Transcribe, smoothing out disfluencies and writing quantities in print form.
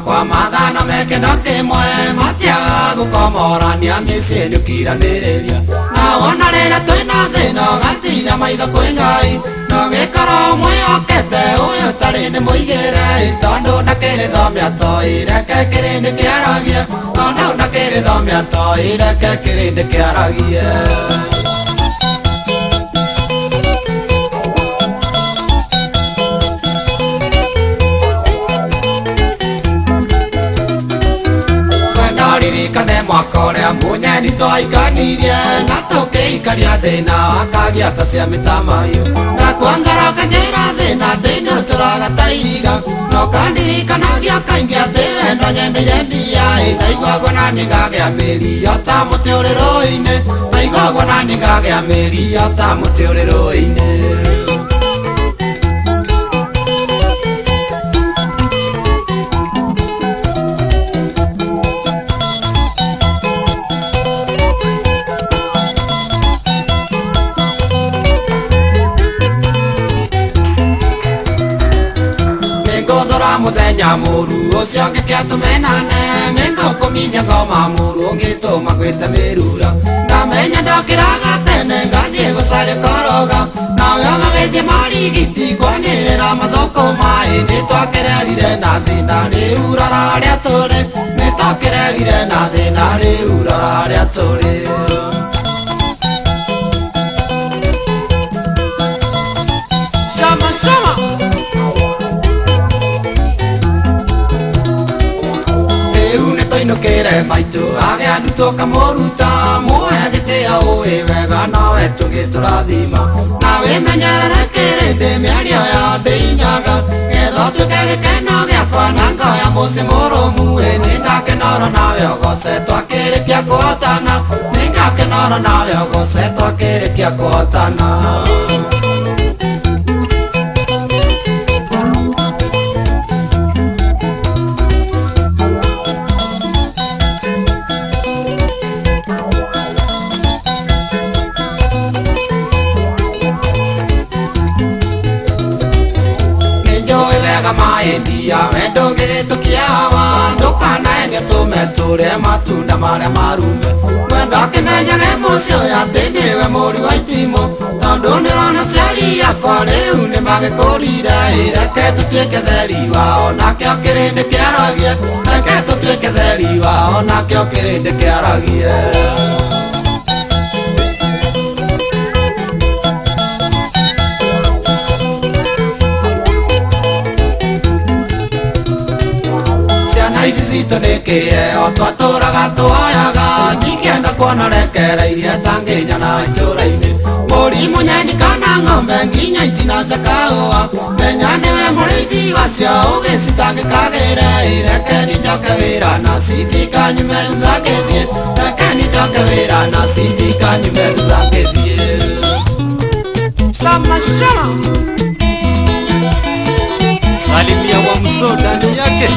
kwa mathano meke no kimwe matiaga gukomorania mĩciĩ nĩũkiranĩrĩria na wona rĩrĩa twĩna thĩna ũgatira maitho kwĩ Ngai no gĩkorwo mwĩhokete ũyũ tarĩ nĩ mũigĩre tondũ ndakĩrĩthomia atoĩ reke kĩrĩndĩ kĩaragie tondũ ndakĩrĩthomia atoĩ reke kĩrĩndĩ kĩaragie. Ririkane mwaka ũrĩa mũnyeni twaikanirie na tũkĩikaria thĩna wakagia ta cia mĩtamaiyũ na kwangaraga njĩra thĩna thĩinĩ ũtũraga ta ihiga no kandirikanagia kaingĩ atĩ wendo nyendeire mbia ndaiguagwo na niĩ ngagĩa mĩri ta mũtĩ ũrĩ rũĩ-inĩ ndaiguagwo na niĩ ngagĩa mĩri ta mũtĩ ũrĩ rũĩ-inĩ. Mũthenya mũru ũcio ngĩkĩa tũmenane nĩngũkũminya ngoma mũru ũngĩtũma gwĩte mĩrura ngamenya ndokĩraga tene ngathiĩ gũcaria koroga nawe ũgagĩthiĩ marigiti kwanĩrĩra mathũkũma nĩtwakĩrerire na thĩna rĩu rora harĩa tũrĩ nĩtwakĩrerire na thĩna rĩu rora harĩa tũrĩ. Shama shama inũkĩre maitũ agĩa ndutwo kamũruta muoya gĩtĩa ũĩ wega nowe tũgĩtũrathima na wĩmenyerere kĩrĩndĩ mĩario ya ndĩinyaga getha ũtuĩke gĩkeno gĩakwa na ngoya mũciĩ mũrũmu nĩngakenoro nawe ũgoce twakĩrĩkia kũhotana nĩngakenoro nawe ũgoce twakĩrĩkia kũhotana. Maendia wendo gĩgĩtũkĩawa ndũkanaenie tũmetũre matunda marĩa marume wendo akĩmenyage mũciĩ ũyũ atĩ nĩwe mũri wa itimũ tondũ nĩrona ciari yakwa rĩu nĩmagĩkũrire reke tũtuĩke theri wao nakĩo kĩrĩndĩ kĩaragie reke tũtuĩke theri wao nakĩo kĩrĩndĩ kĩaragie. Ici citũ nĩ kĩheo twatũraga twoyaga ndingĩenda kuona rekereirie tangĩnyana itũra-inĩ mũri mũnyeni kana ng'ombe nginya itinaca kahũa menya nĩwe mũrĩithi wacio ũgĩcitangĩkagĩre reke nĩnjoke wĩra na citikanyume thutha ngĩthiĩ reke nĩnjoke wĩra na citikanyume thutha ngĩthiĩ. Shama shama salimia wa msoda ni yake